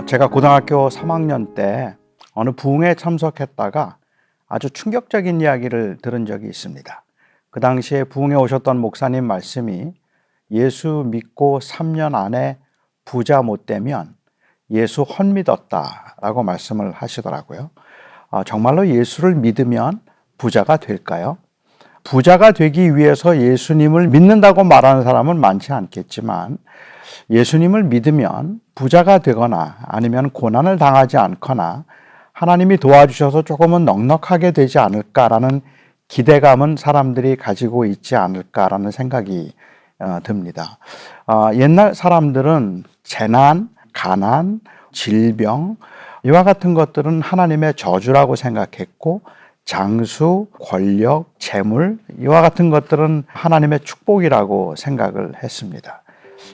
제가 고등학교 3학년 때 어느 부흥회에 참석했다가 아주 충격적인 이야기를 들은 적이 있습니다. 그 당시에 부흥회 오셨던 목사님 말씀이 예수 믿고 3년 안에 부자 못 되면 예수 헛믿었다라고 말씀을 하시더라고요. 정말로 예수를 믿으면 부자가 될까요? 부자가 되기 위해서 예수님을 믿는다고 말하는 사람은 많지 않겠지만 예수님을 믿으면 부자가 되거나 아니면 고난을 당하지 않거나 하나님이 도와주셔서 조금은 넉넉하게 되지 않을까라는 기대감은 사람들이 가지고 있지 않을까라는 생각이 듭니다. 옛날 사람들은 재난, 가난, 질병 이와 같은 것들은 하나님의 저주라고 생각했고 장수, 권력, 재물 이와 같은 것들은 하나님의 축복이라고 생각을 했습니다.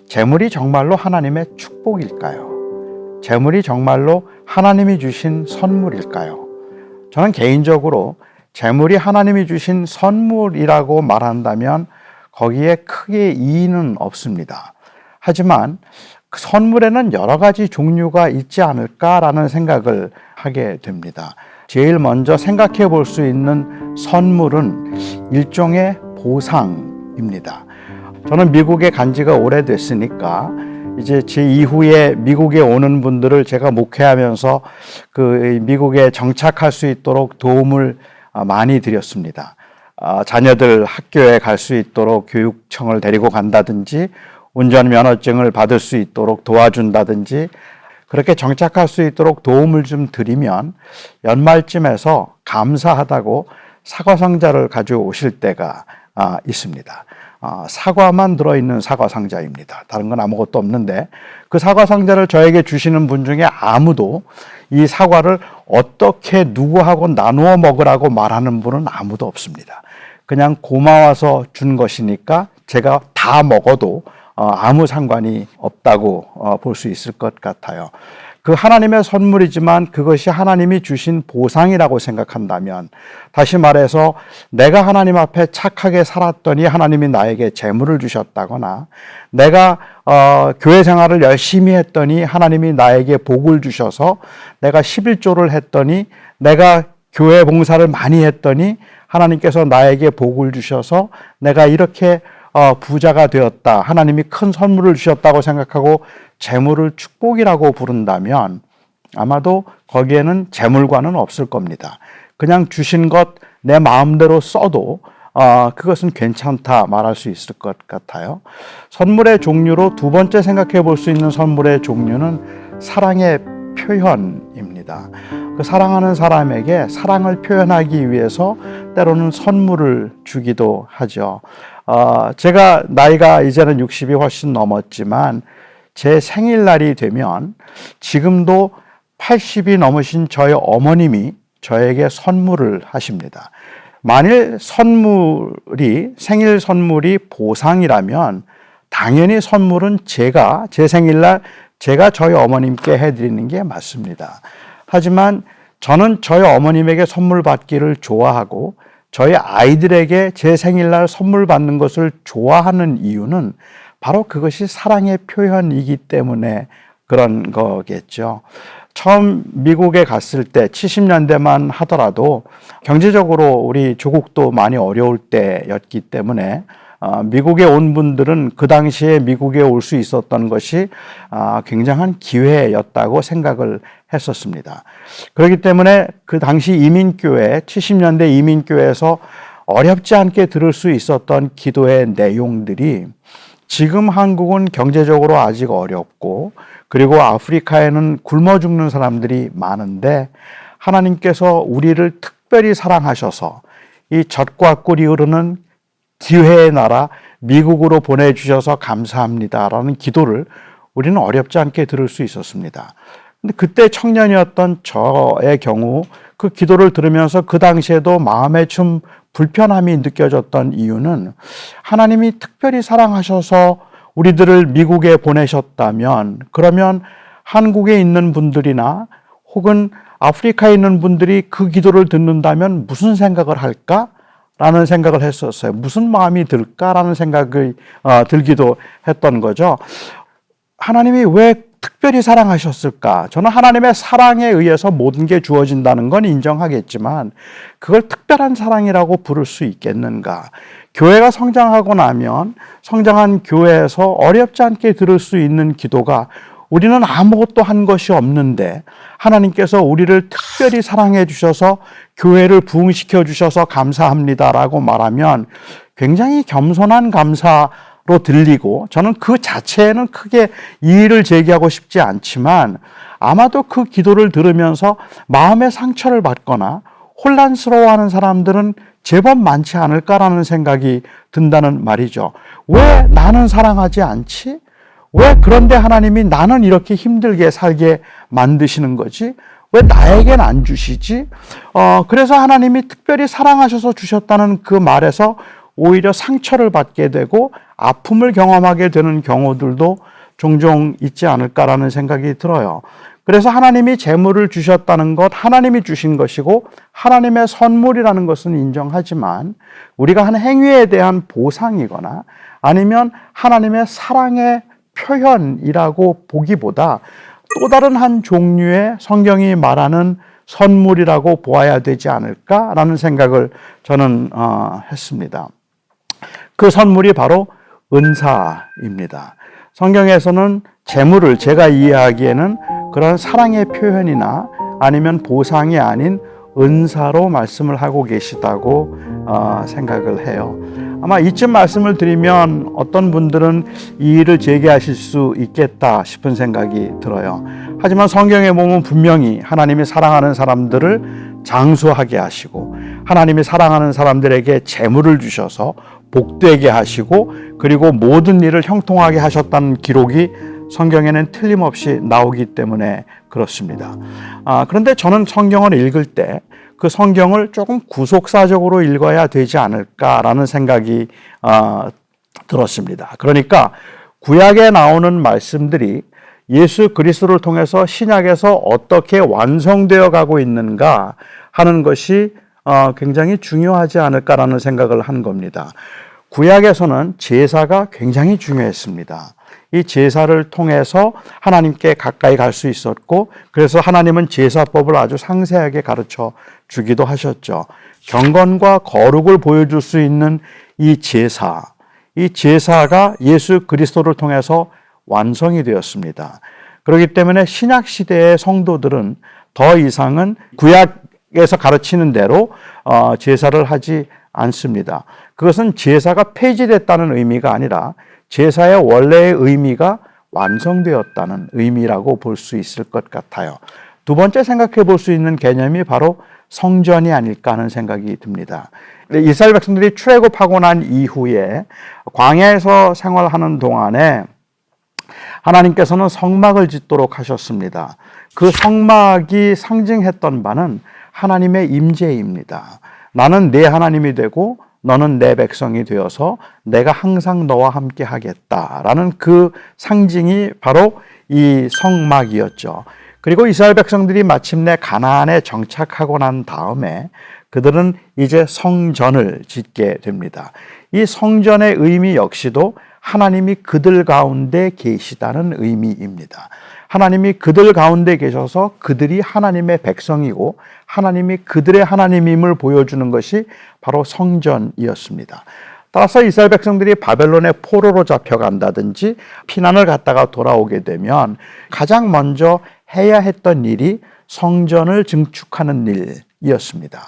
재물이 정말로 하나님의 축복일까요? 재물이 정말로 하나님이 주신 선물일까요? 저는 개인적으로 재물이 하나님이 주신 선물이라고 말한다면 거기에 크게 이의는 없습니다. 하지만 그 선물에는 여러 가지 종류가 있지 않을까라는 생각을 하게 됩니다. 제일 먼저 생각해 볼 수 있는 선물은 일종의 보상입니다. 저는 미국에 간 지가 오래됐으니까 이제 제 이후에 미국에 오는 분들을 제가 목회하면서 그 미국에 정착할 수 있도록 도움을 많이 드렸습니다. 자녀들 학교에 갈 수 있도록 교육청을 데리고 간다든지 운전면허증을 받을 수 있도록 도와준다든지 그렇게 정착할 수 있도록 도움을 좀 드리면 연말쯤에서 감사하다고 사과상자를 가져오실 때가 있습니다. 사과만 들어있는 사과상자입니다. 다른 건 아무것도 없는데 그 사과상자를 저에게 주시는 분 중에 아무도 이 사과를 어떻게 누구하고 나누어 먹으라고 말하는 분은 아무도 없습니다. 그냥 고마워서 준 것이니까 제가 다 먹어도 아무 상관이 없다고 볼 수 있을 것 같아요. 그 하나님의 선물이지만 그것이 하나님이 주신 보상이라고 생각한다면 다시 말해서 내가 하나님 앞에 착하게 살았더니 하나님이 나에게 재물을 주셨다거나 내가 교회 생활을 열심히 했더니 하나님이 나에게 복을 주셔서 내가 11조를 했더니 내가 교회 봉사를 많이 했더니 하나님께서 나에게 복을 주셔서 내가 이렇게 부자가 되었다. 하나님이 큰 선물을 주셨다고 생각하고 재물을 축복이라고 부른다면 아마도 거기에는 재물과는 없을 겁니다. 그냥 주신 것 내 마음대로 써도 그것은 괜찮다 말할 수 있을 것 같아요. 선물의 종류로 두 번째 생각해 볼 수 있는 선물의 종류는 사랑의 표현입니다. 그 사랑하는 사람에게 사랑을 표현하기 위해서 때로는 선물을 주기도 하죠. 제가 나이가 이제는 60이 훨씬 넘었지만 제 생일날이 되면 지금도 80이 넘으신 저희 어머님이 저에게 선물을 하십니다. 만일 생일 선물이 보상이라면 당연히 선물은 제 생일날 제가 저희 어머님께 해드리는 게 맞습니다. 하지만 저는 저희 어머님에게 선물 받기를 좋아하고 저희 아이들에게 제 생일날 선물 받는 것을 좋아하는 이유는 바로 그것이 사랑의 표현이기 때문에 그런 거겠죠. 처음 미국에 갔을 때 70년대만 하더라도 경제적으로 우리 조국도 많이 어려울 때였기 때문에 미국에 온 분들은 그 당시에 미국에 올 수 있었던 것이 굉장한 기회였다고 생각을 했었습니다. 그렇기 때문에 그 당시 70년대 이민교회에서 어렵지 않게 들을 수 있었던 기도의 내용들이 지금 한국은 경제적으로 아직 어렵고 그리고 아프리카에는 굶어 죽는 사람들이 많은데 하나님께서 우리를 특별히 사랑하셔서 이 젖과 꿀이 흐르는 기회의 나라 미국으로 보내주셔서 감사합니다라는 기도를 우리는 어렵지 않게 들을 수 있었습니다. 근데 그때 청년이었던 저의 경우 그 기도를 들으면서 그 당시에도 마음에 좀 불편함이 느껴졌던 이유는 하나님이 특별히 사랑하셔서 우리들을 미국에 보내셨다면 그러면 한국에 있는 분들이나 혹은 아프리카에 있는 분들이 그 기도를 듣는다면 무슨 생각을 할까? 라는 생각을 했었어요. 무슨 마음이 들까라는 생각이 들기도 했던 거죠. 하나님이 왜 특별히 사랑하셨을까? 저는 하나님의 사랑에 의해서 모든 게 주어진다는 건 인정하겠지만 그걸 특별한 사랑이라고 부를 수 있겠는가? 교회가 성장하고 나면 성장한 교회에서 어렵지 않게 들을 수 있는 기도가 우리는 아무것도 한 것이 없는데 하나님께서 우리를 특별히 사랑해 주셔서 교회를 부흥시켜 주셔서 감사합니다라고 말하면 굉장히 겸손한 감사로 들리고 저는 그 자체에는 크게 이의를 제기하고 싶지 않지만 아마도 그 기도를 들으면서 마음의 상처를 받거나 혼란스러워하는 사람들은 제법 많지 않을까라는 생각이 든다는 말이죠. 왜 나는 사랑하지 않지? 왜 그런데 하나님이 나는 이렇게 힘들게 살게 만드시는 거지? 왜 나에겐 안 주시지? 그래서 하나님이 특별히 사랑하셔서 주셨다는 그 말에서 오히려 상처를 받게 되고 아픔을 경험하게 되는 경우들도 종종 있지 않을까라는 생각이 들어요. 그래서 하나님이 재물을 주셨다는 것, 하나님이 주신 것이고 하나님의 선물이라는 것은 인정하지만 우리가 한 행위에 대한 보상이거나 아니면 하나님의 사랑의 표현이라고 보기보다 또 다른 한 종류의 성경이 말하는 선물이라고 보아야 되지 않을까라는 생각을 저는 했습니다. 그 선물이 바로 은사입니다. 성경에서는 재물을 제가 이해하기에는 그런 사랑의 표현이나 아니면 보상이 아닌 은사로 말씀을 하고 계시다고 생각을 해요. 아마 이쯤 말씀을 드리면 어떤 분들은 이의를 제기하실 수 있겠다 싶은 생각이 들어요. 하지만 성경에 보면 분명히 하나님이 사랑하는 사람들을 장수하게 하시고 하나님이 사랑하는 사람들에게 재물을 주셔서 복되게 하시고 그리고 모든 일을 형통하게 하셨다는 기록이 성경에는 틀림없이 나오기 때문에 그렇습니다. 그런데 저는 성경을 읽을 때 그 성경을 조금 구속사적으로 읽어야 되지 않을까라는 생각이 들었습니다. 그러니까 구약에 나오는 말씀들이 예수 그리스도를 통해서 신약에서 어떻게 완성되어 가고 있는가 하는 것이 굉장히 중요하지 않을까라는 생각을 한 겁니다. 구약에서는 제사가 굉장히 중요했습니다. 이 제사를 통해서 하나님께 가까이 갈 수 있었고 그래서 하나님은 제사법을 아주 상세하게 가르쳐 주기도 하셨죠. 경건과 거룩을 보여줄 수 있는 이 제사가 예수 그리스도를 통해서 완성이 되었습니다. 그렇기 때문에 신약 시대의 성도들은 더 이상은 구약에서 가르치는 대로 제사를 하지 않습니다. 그것은 제사가 폐지됐다는 의미가 아니라 제사의 원래의 의미가 완성되었다는 의미라고 볼 수 있을 것 같아요. 두 번째 생각해 볼 수 있는 개념이 바로 성전이 아닐까 하는 생각이 듭니다. 이스라엘 백성들이 출애굽하고 난 이후에 광야에서 생활하는 동안에 하나님께서는 성막을 짓도록 하셨습니다. 그 성막이 상징했던 바는 하나님의 임재입니다. 나는 내 하나님이 되고 너는 내 백성이 되어서 내가 항상 너와 함께 하겠다라는 그 상징이 바로 이 성막이었죠. 그리고 이스라엘 백성들이 마침내 가나안에 정착하고 난 다음에 그들은 이제 성전을 짓게 됩니다. 이 성전의 의미 역시도 하나님이 그들 가운데 계시다는 의미입니다. 하나님이 그들 가운데 계셔서 그들이 하나님의 백성이고 하나님이 그들의 하나님임을 보여주는 것이 바로 성전이었습니다. 따라서 이스라엘 백성들이 바벨론의 포로로 잡혀간다든지 피난을 갔다가 돌아오게 되면 가장 먼저 해야 했던 일이 성전을 증축하는 일이었습니다.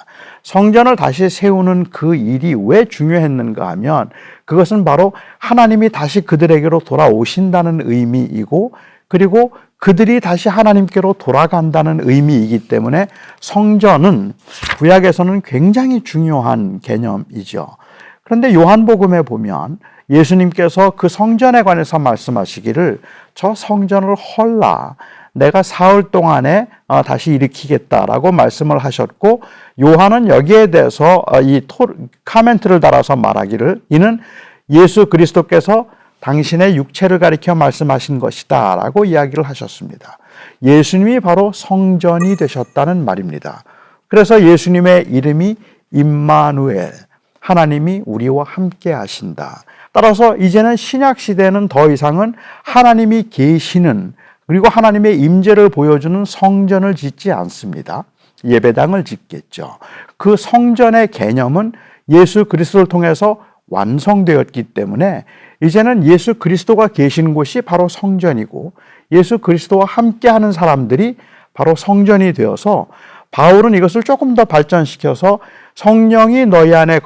성전을 다시 세우는 그 일이 왜 중요했는가 하면 그것은 바로 하나님이 다시 그들에게로 돌아오신다는 의미이고 그리고 그들이 다시 하나님께로 돌아간다는 의미이기 때문에 성전은 구약에서는 굉장히 중요한 개념이죠. 그런데 요한복음에 보면 예수님께서 그 성전에 관해서 말씀하시기를 저 성전을 헐라 내가 사흘 동안에 다시 일으키겠다라고 말씀을 하셨고 요한은 여기에 대해서 이 카멘트를 달아서 말하기를 이는 예수 그리스도께서 당신의 육체를 가리켜 말씀하신 것이다 라고 이야기를 하셨습니다. 예수님이 바로 성전이 되셨다는 말입니다. 그래서 예수님의 이름이 임마누엘, 하나님이 우리와 함께 하신다. 따라서 이제는 신약 시대는 더 이상은 하나님이 계시는 그리고 하나님의 임재를 보여주는 성전을 짓지 않습니다. 예배당을 짓겠죠. 그 성전의 개념은 예수 그리스도를 통해서 완성되었기 때문에 이제는 예수 그리스도가 계신 곳이 바로 성전이고 예수 그리스도와 함께하는 사람들이 바로 성전이 되어서 바울은 이것을 조금 더 발전시켜서 성령이 너희 안에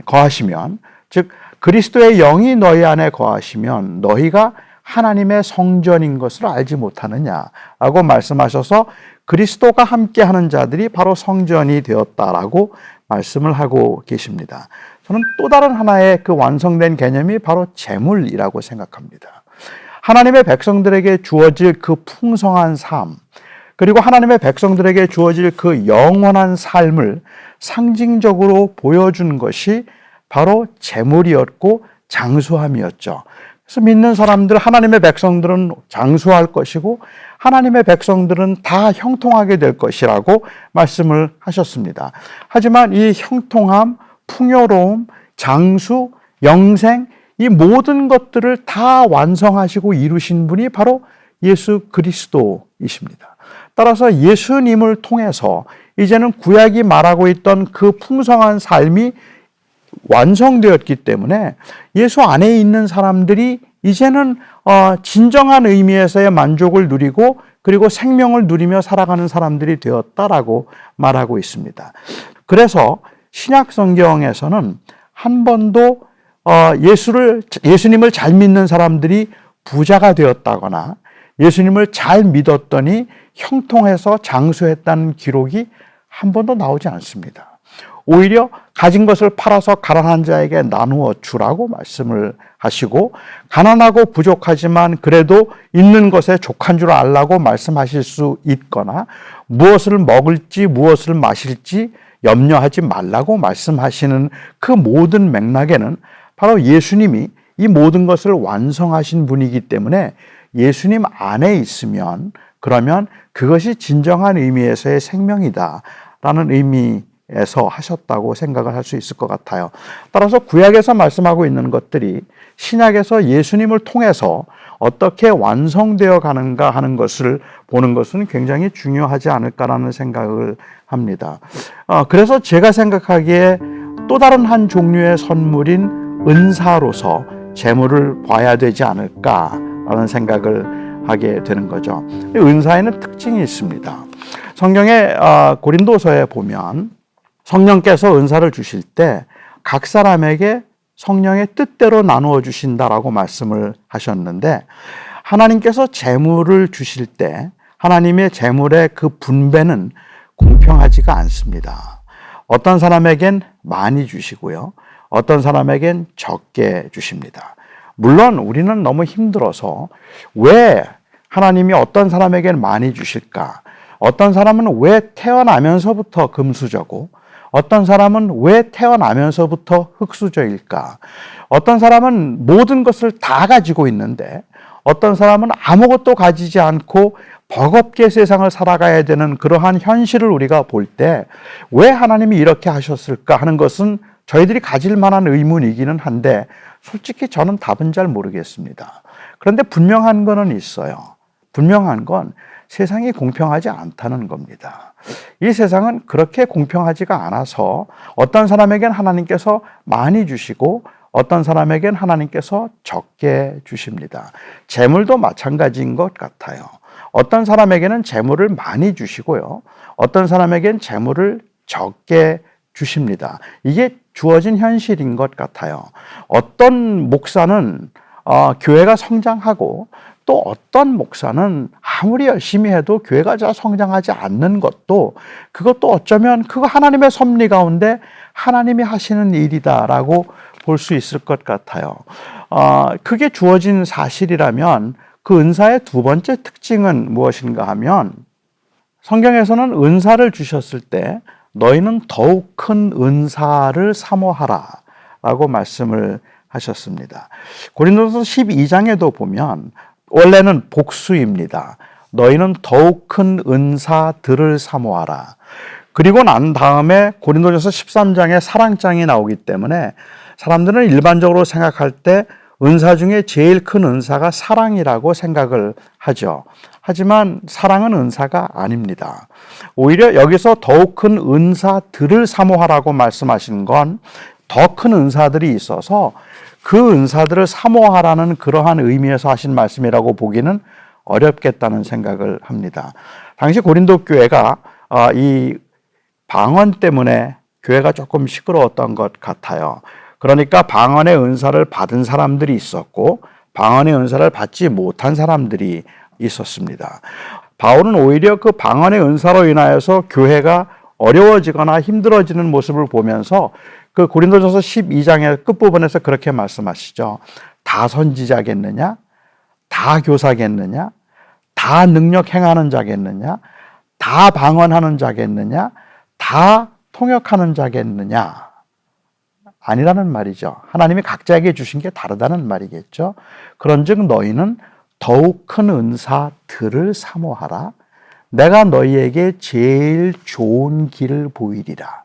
거하시면, 즉 그리스도의 영이 너희 안에 거하시면 너희가 하나님의 성전인 것을 알지 못하느냐라고 말씀하셔서 그리스도가 함께하는 자들이 바로 성전이 되었다라고 말씀을 하고 계십니다. 저는 또 다른 하나의 그 완성된 개념이 바로 재물이라고 생각합니다. 하나님의 백성들에게 주어질 그 풍성한 삶, 그리고 하나님의 백성들에게 주어질 그 영원한 삶을 상징적으로 보여준 것이 바로 재물이었고 장수함이었죠. 그래서 믿는 사람들, 하나님의 백성들은 장수할 것이고 하나님의 백성들은 다 형통하게 될 것이라고 말씀을 하셨습니다. 하지만 이 형통함, 풍요로움, 장수, 영생, 이 모든 것들을 다 완성하시고 이루신 분이 바로 예수 그리스도이십니다. 따라서 예수님을 통해서 이제는 구약이 말하고 있던 그 풍성한 삶이 완성되었기 때문에 예수 안에 있는 사람들이 이제는 진정한 의미에서의 만족을 누리고 그리고 생명을 누리며 살아가는 사람들이 되었다라고 말하고 있습니다. 그래서 신약 성경에서는 한 번도 예수님을 잘 믿는 사람들이 부자가 되었다거나 예수님을 잘 믿었더니 형통해서 장수했다는 기록이 한 번도 나오지 않습니다. 오히려 가진 것을 팔아서 가난한 자에게 나누어 주라고 말씀을 하시고 가난하고 부족하지만 그래도 있는 것에 족한 줄 알라고 말씀하실 수 있거나 무엇을 먹을지 무엇을 마실지 염려하지 말라고 말씀하시는 그 모든 맥락에는 바로 예수님이 이 모든 것을 완성하신 분이기 때문에 예수님 안에 있으면 그러면 그것이 진정한 의미에서의 생명이다라는 의미에서 하셨다고 생각을 할 수 있을 것 같아요. 따라서 구약에서 말씀하고 있는 것들이 신약에서 예수님을 통해서 어떻게 완성되어 가는가 하는 것을 보는 것은 굉장히 중요하지 않을까라는 생각을 합니다. 그래서 제가 생각하기에 또 다른 한 종류의 선물인 은사로서 재물을 봐야 되지 않을까라는 생각을 하게 되는 거죠. 은사에는 특징이 있습니다. 성경의 고린도서에 보면 성령께서 은사를 주실 때 각 사람에게 성령의 뜻대로 나누어 주신다라고 말씀을 하셨는데 하나님께서 재물을 주실 때 하나님의 재물의 그 분배는 공평하지가 않습니다. 어떤 사람에겐 많이 주시고요. 어떤 사람에겐 적게 주십니다. 물론 우리는 너무 힘들어서 왜 하나님이 어떤 사람에겐 많이 주실까? 어떤 사람은 왜 태어나면서부터 금수저고 어떤 사람은 왜 태어나면서부터 흙수저일까? 어떤 사람은 모든 것을 다 가지고 있는데 어떤 사람은 아무것도 가지지 않고 버겁게 세상을 살아가야 되는 그러한 현실을 우리가 볼 때 왜 하나님이 이렇게 하셨을까 하는 것은 저희들이 가질 만한 의문이기는 한데 솔직히 저는 답은 잘 모르겠습니다. 그런데 분명한 거는 있어요. 분명한 건 세상이 공평하지 않다는 겁니다. 이 세상은 그렇게 공평하지가 않아서 어떤 사람에겐 하나님께서 많이 주시고 어떤 사람에겐 하나님께서 적게 주십니다. 재물도 마찬가지인 것 같아요. 어떤 사람에게는 재물을 많이 주시고요. 어떤 사람에겐 재물을 적게 주십니다. 이게 주어진 현실인 것 같아요. 어떤 목사는 교회가 성장하고 또 어떤 목사는 아무리 열심히 해도 교회가 잘 성장하지 않는 것도 그것도 어쩌면 그거 하나님의 섭리 가운데 하나님이 하시는 일이다라고 볼 수 있을 것 같아요. 그게 주어진 사실이라면 그 은사의 두 번째 특징은 무엇인가 하면 성경에서는 은사를 주셨을 때 너희는 더욱 큰 은사를 사모하라 라고 말씀을 하셨습니다. 고린도서 12장에도 보면 원래는 복수입니다. 너희는 더욱 큰 은사들을 사모하라. 그리고 난 다음에 고린도전서 13장에 사랑장이 나오기 때문에 사람들은 일반적으로 생각할 때 은사 중에 제일 큰 은사가 사랑이라고 생각을 하죠. 하지만 사랑은 은사가 아닙니다. 오히려 여기서 더욱 큰 은사들을 사모하라고 말씀하시는 건 더 큰 은사들이 있어서 그 은사들을 사모하라는 그러한 의미에서 하신 말씀이라고 보기는 어렵겠다는 생각을 합니다. 당시 고린도 교회가 이 방언 때문에 교회가 조금 시끄러웠던 것 같아요. 그러니까 방언의 은사를 받은 사람들이 있었고 방언의 은사를 받지 못한 사람들이 있었습니다. 바울은 오히려 그 방언의 은사로 인하여서 교회가 어려워지거나 힘들어지는 모습을 보면서 그 고린도전서 12장의 끝부분에서 그렇게 말씀하시죠. 다 선지자겠느냐? 다 교사겠느냐? 다 능력 행하는 자겠느냐? 다 방언하는 자겠느냐? 다 통역하는 자겠느냐? 아니라는 말이죠. 하나님이 각자에게 주신 게 다르다는 말이겠죠. 그런즉 너희는 더욱 큰 은사들을 사모하라. 내가 너희에게 제일 좋은 길을 보이리라.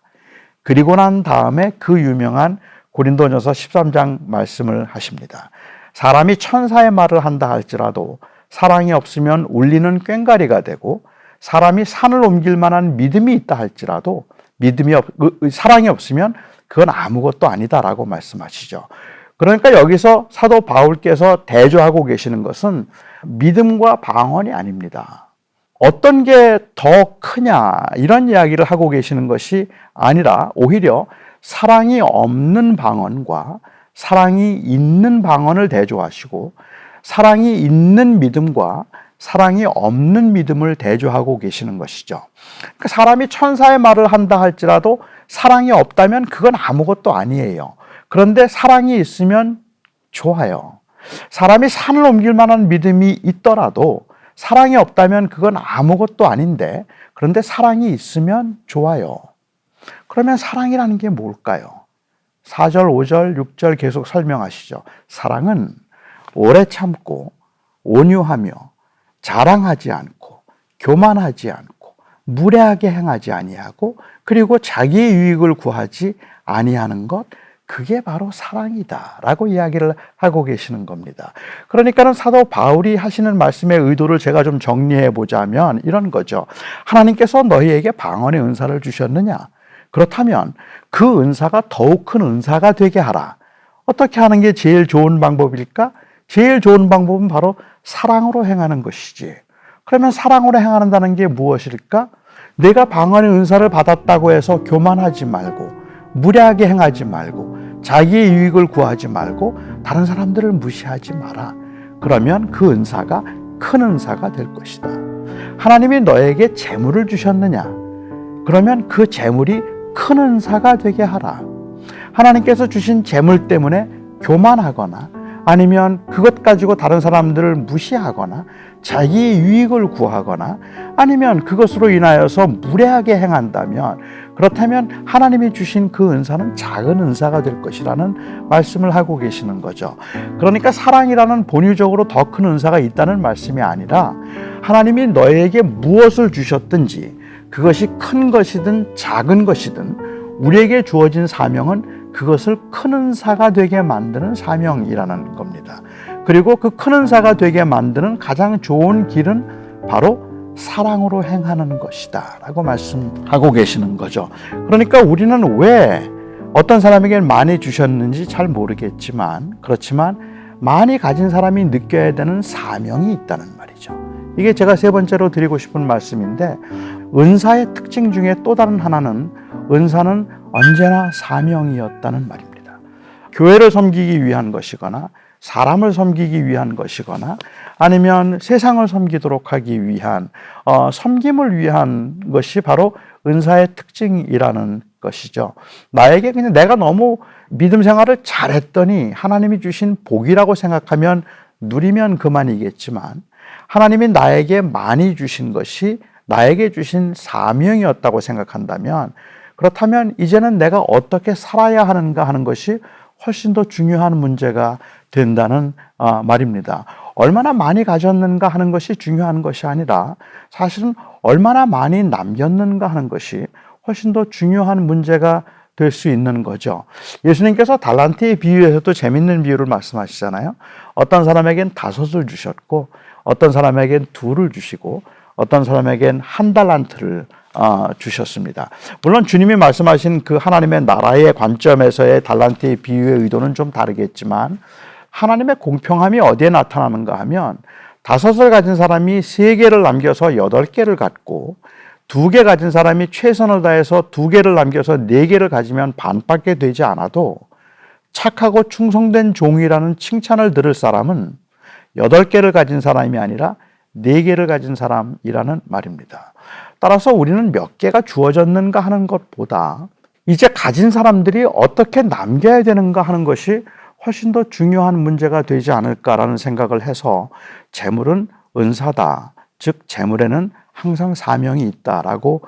그리고 난 다음에 그 유명한 고린도전서 13장 말씀을 하십니다. 사람이 천사의 말을 한다 할지라도 사랑이 없으면 울리는 꽹과리가 되고 사람이 산을 옮길 만한 믿음이 있다 할지라도 사랑이 없으면 그건 아무것도 아니다라고 말씀하시죠. 그러니까 여기서 사도 바울께서 대조하고 계시는 것은 믿음과 방언이 아닙니다. 어떤 게 더 크냐 이런 이야기를 하고 계시는 것이 아니라 오히려 사랑이 없는 방언과 사랑이 있는 방언을 대조하시고 사랑이 있는 믿음과 사랑이 없는 믿음을 대조하고 계시는 것이죠. 그러니까 사람이 천사의 말을 한다 할지라도 사랑이 없다면 그건 아무것도 아니에요. 그런데 사랑이 있으면 좋아요. 사람이 산을 옮길 만한 믿음이 있더라도 사랑이 없다면 그건 아무것도 아닌데 그런데 사랑이 있으면 좋아요. 그러면 사랑이라는 게 뭘까요? 4절, 5절, 6절 계속 설명하시죠. 사랑은 오래 참고 온유하며 자랑하지 않고 교만하지 않고 무례하게 행하지 아니하고 그리고 자기의 유익을 구하지 아니하는 것, 그게 바로 사랑이다라고 이야기를 하고 계시는 겁니다. 그러니까는 사도 바울이 하시는 말씀의 의도를 제가 좀 정리해 보자면 이런 거죠. 하나님께서 너희에게 방언의 은사를 주셨느냐? 그렇다면 그 은사가 더욱 큰 은사가 되게 하라. 어떻게 하는 게 제일 좋은 방법일까? 제일 좋은 방법은 바로 사랑으로 행하는 것이지. 그러면 사랑으로 행한다는 게 무엇일까? 내가 방언의 은사를 받았다고 해서 교만하지 말고 무례하게 행하지 말고 자기의 유익을 구하지 말고 다른 사람들을 무시하지 마라. 그러면 그 은사가 큰 은사가 될 것이다. 하나님이 너에게 재물을 주셨느냐? 그러면 그 재물이 큰 은사가 되게 하라. 하나님께서 주신 재물 때문에 교만하거나 아니면 그것 가지고 다른 사람들을 무시하거나 자기의 유익을 구하거나 아니면 그것으로 인하여서 무례하게 행한다면 그렇다면 하나님이 주신 그 은사는 작은 은사가 될 것이라는 말씀을 하고 계시는 거죠. 그러니까 사랑이라는 본유적으로 더 큰 은사가 있다는 말씀이 아니라 하나님이 너에게 무엇을 주셨든지 그것이 큰 것이든 작은 것이든 우리에게 주어진 사명은 그것을 큰 은사가 되게 만드는 사명이라는 겁니다. 그리고 그 큰 은사가 되게 만드는 가장 좋은 길은 바로 사랑으로 행하는 것이다 라고 말씀하고 계시는 거죠. 그러니까 우리는 왜 어떤 사람에게 많이 주셨는지 잘 모르겠지만 그렇지만 많이 가진 사람이 느껴야 되는 사명이 있다는 말이죠. 이게 제가 세 번째로 드리고 싶은 말씀인데 은사의 특징 중에 또 다른 하나는 은사는 언제나 사명이었다는 말입니다. 교회를 섬기기 위한 것이거나 사람을 섬기기 위한 것이거나 아니면 세상을 섬기도록 하기 위한 섬김을 위한 것이 바로 은사의 특징이라는 것이죠. 나에게 그냥 내가 너무 믿음 생활을 잘했더니 하나님이 주신 복이라고 생각하면 누리면 그만이겠지만 하나님이 나에게 많이 주신 것이 나에게 주신 사명이었다고 생각한다면 그렇다면 이제는 내가 어떻게 살아야 하는가 하는 것이 훨씬 더 중요한 문제가 된다는 말입니다. 얼마나 많이 가졌는가 하는 것이 중요한 것이 아니라 사실은 얼마나 많이 남겼는가 하는 것이 훨씬 더 중요한 문제가 될 수 있는 거죠. 예수님께서 달란트의 비유에서도 재밌는 비유를 말씀하시잖아요. 어떤 사람에겐 5을 주셨고 어떤 사람에겐 2를 주시고 어떤 사람에겐 1달란트를 주셨습니다. 물론 주님이 말씀하신 그 하나님의 나라의 관점에서의 달란트의 비유의 의도는 좀 다르겠지만 하나님의 공평함이 어디에 나타나는가 하면 5을 가진 사람이 3개를 남겨서 8개를 갖고 2개 가진 사람이 최선을 다해서 2개를 남겨서 4개를 가지면 반밖에 되지 않아도 착하고 충성된 종이라는 칭찬을 들을 사람은 8개를 가진 사람이 아니라 4개를 가진 사람이라는 말입니다. 따라서 우리는 몇 개가 주어졌는가 하는 것보다 이제 가진 사람들이 어떻게 남겨야 되는가 하는 것이 훨씬 더 중요한 문제가 되지 않을까라는 생각을 해서 재물은 은사다. 즉 재물에는 항상 사명이 있다라고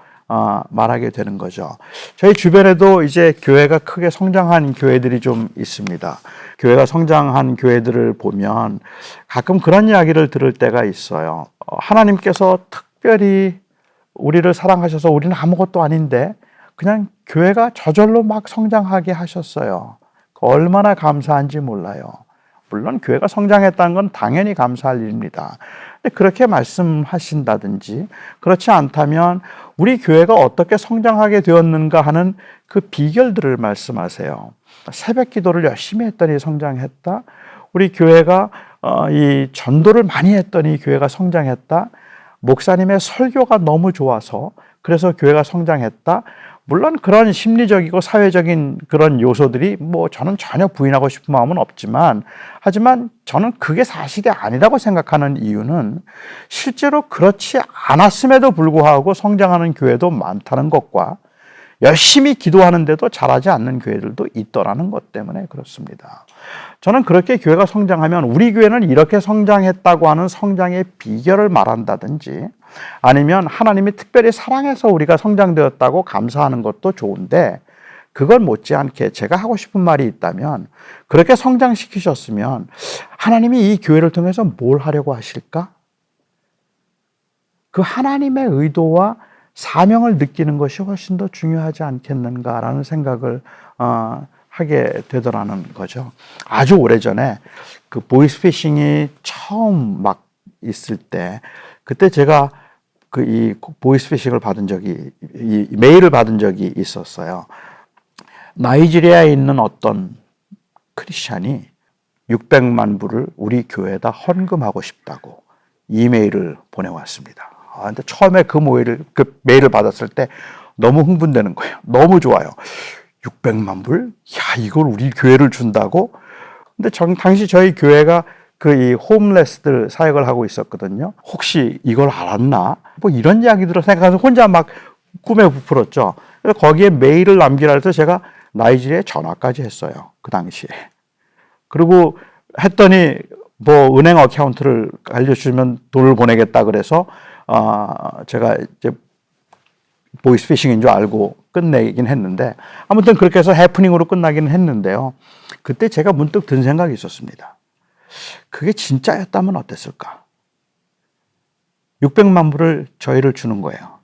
말하게 되는 거죠. 저희 주변에도 이제 교회가 크게 성장한 교회들이 좀 있습니다. 교회가 성장한 교회들을 보면 가끔 그런 이야기를 들을 때가 있어요. 하나님께서 특별히 우리를 사랑하셔서 우리는 아무것도 아닌데 그냥 교회가 저절로 막 성장하게 하셨어요. 얼마나 감사한지 몰라요. 물론 교회가 성장했다는 건 당연히 감사할 일입니다. 근데 그렇게 말씀하신다든지 그렇지 않다면 우리 교회가 어떻게 성장하게 되었는가 하는 그 비결들을 말씀하세요. 새벽 기도를 열심히 했더니 성장했다. 우리 교회가 이 전도를 많이 했더니 교회가 성장했다. 목사님의 설교가 너무 좋아서 그래서 교회가 성장했다. 물론 그런 심리적이고 사회적인 그런 요소들이 저는 전혀 부인하고 싶은 마음은 없지만 하지만 저는 그게 사실이 아니라고 생각하는 이유는 실제로 그렇지 않았음에도 불구하고 성장하는 교회도 많다는 것과 열심히 기도하는데도 잘하지 않는 교회들도 있더라는 것 때문에 그렇습니다. 저는 그렇게 교회가 성장하면 우리 교회는 이렇게 성장했다고 하는 성장의 비결을 말한다든지 아니면 하나님이 특별히 사랑해서 우리가 성장되었다고 감사하는 것도 좋은데 그걸 못지않게 제가 하고 싶은 말이 있다면 그렇게 성장시키셨으면 하나님이 이 교회를 통해서 뭘 하려고 하실까? 그 하나님의 의도와 사명을 느끼는 것이 훨씬 더 중요하지 않겠는가라는 생각을 하게 되더라는 거죠. 아주 오래전에 그 보이스피싱이 처음 막 있을 때 그때 제가 이 보이스피싱을 받은 적이 이 메일을 받은 적이 있었어요. 나이지리아에 있는 어떤 크리스찬이 600만 불을 우리 교회에다 헌금하고 싶다고 이메일을 보내왔습니다. 근데 처음에 그 메일을 받았을 때 너무 흥분되는 거예요. 너무 좋아요. 600만 불? 야, 이걸 우리 교회를 준다고? 근데 당시 저희 교회가 이 홈레스들 사역을 하고 있었거든요. 혹시 이걸 알았나? 이런 이야기들을 생각해서 혼자 막 꿈에 부풀었죠. 그래서 거기에 메일을 남기라 해서 제가 나이지리아에 전화까지 했어요. 그 당시에. 그리고 했더니 은행 어카운트를 알려주면 돈을 보내겠다 그래서 제가 이제 보이스피싱인 줄 알고 끝내긴 했는데 아무튼 그렇게 해서 해프닝으로 끝나기는 했는데요. 그때 제가 문득 든 생각이 있었습니다. 그게 진짜였다면 어땠을까? 600만 불을 저희를 주는 거예요.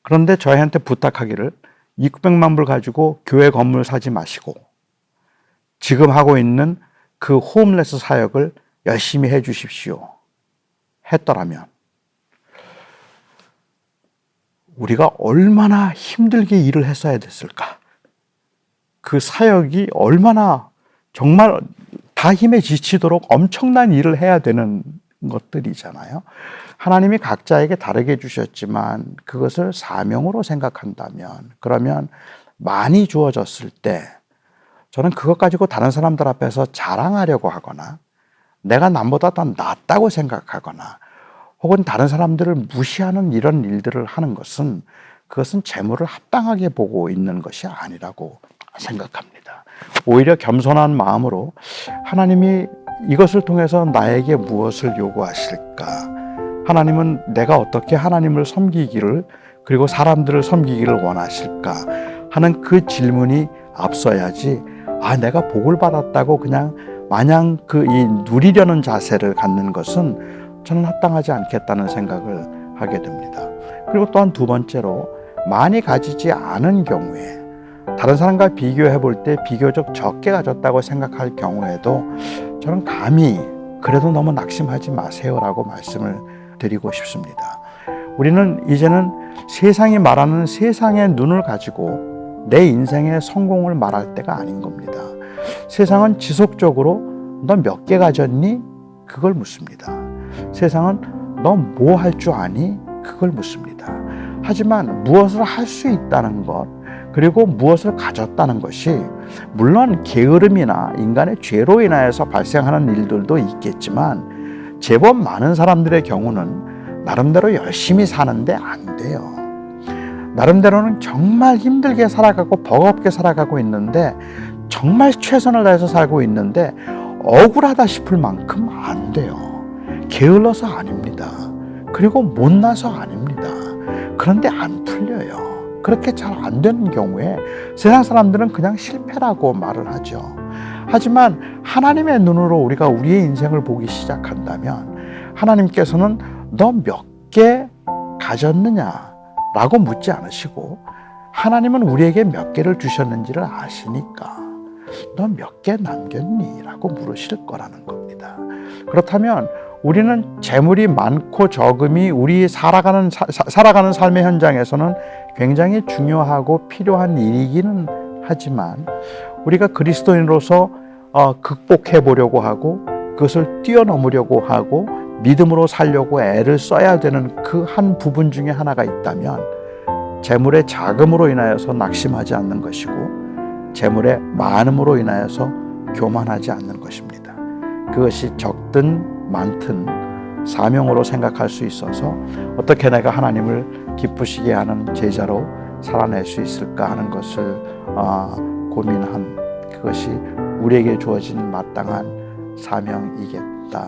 그런데 저희한테 부탁하기를 600만 불 가지고 교회 건물 사지 마시고 지금 하고 있는 그 홈레스 사역을 열심히 해 주십시오. 했더라면 우리가 얼마나 힘들게 일을 했어야 됐을까? 그 사역이 얼마나 정말 다 힘에 지치도록 엄청난 일을 해야 되는 것들이잖아요. 하나님이 각자에게 다르게 주셨지만 그것을 사명으로 생각한다면 그러면 많이 주어졌을 때 저는 그것 가지고 다른 사람들 앞에서 자랑하려고 하거나 내가 남보다 더 낫다고 생각하거나 혹은 다른 사람들을 무시하는 이런 일들을 하는 것은 그것은 재물을 합당하게 보고 있는 것이 아니라고 생각합니다. 오히려 겸손한 마음으로 하나님이 이것을 통해서 나에게 무엇을 요구하실까? 하나님은 내가 어떻게 하나님을 섬기기를 그리고 사람들을 섬기기를 원하실까? 하는 그 질문이 앞서야지 내가 복을 받았다고 그냥 마냥 이 누리려는 자세를 갖는 것은 저는 합당하지 않겠다는 생각을 하게 됩니다. 그리고 또한 두 번째로 많이 가지지 않은 경우에 다른 사람과 비교해 볼 때 비교적 적게 가졌다고 생각할 경우에도 저는 감히 그래도 너무 낙심하지 마세요라고 말씀을 드리고 싶습니다. 우리는 이제는 세상이 말하는 세상의 눈을 가지고 내 인생의 성공을 말할 때가 아닌 겁니다. 세상은 지속적으로 너 몇 개 가졌니? 그걸 묻습니다. 세상은 너 뭐 할 줄 아니? 그걸 묻습니다. 하지만 무엇을 할 수 있다는 것, 그리고 무엇을 가졌다는 것이 물론 게으름이나 인간의 죄로 인하여서 발생하는 일들도 있겠지만 제법 많은 사람들의 경우는 나름대로 열심히 사는데 안 돼요. 나름대로는 정말 힘들게 살아가고 버겁게 살아가고 있는데 정말 최선을 다해서 살고 있는데 억울하다 싶을 만큼 안 돼요. 게을러서 아닙니다. 그리고 못나서 아닙니다. 그런데 안 풀려요. 그렇게 잘 안 되는 경우에 세상 사람들은 그냥 실패라고 말을 하죠. 하지만 하나님의 눈으로 우리가 우리의 인생을 보기 시작한다면 하나님께서는 너 몇 개 가졌느냐라고 묻지 않으시고 하나님은 우리에게 몇 개를 주셨는지를 아시니까 너 몇 개 남겼니? 라고 물으실 거라는 겁니다. 그렇다면 우리는 재물이 많고 적음이 우리 살아가는 삶의 현장에서는 굉장히 중요하고 필요한 일이기는 하지만 우리가 그리스도인으로서 극복해 보려고 하고 그것을 뛰어넘으려고 하고 믿음으로 살려고 애를 써야 되는 그 한 부분 중에 하나가 있다면 재물의 자금으로 인하여서 낙심하지 않는 것이고 재물의 많음으로 인하여서 교만하지 않는 것입니다. 그것이 적든 많든 사명으로 생각할 수 있어서 어떻게 내가 하나님을 기쁘시게 하는 제자로 살아낼 수 있을까 하는 것을 고민한 그것이 우리에게 주어진 마땅한 사명이겠다.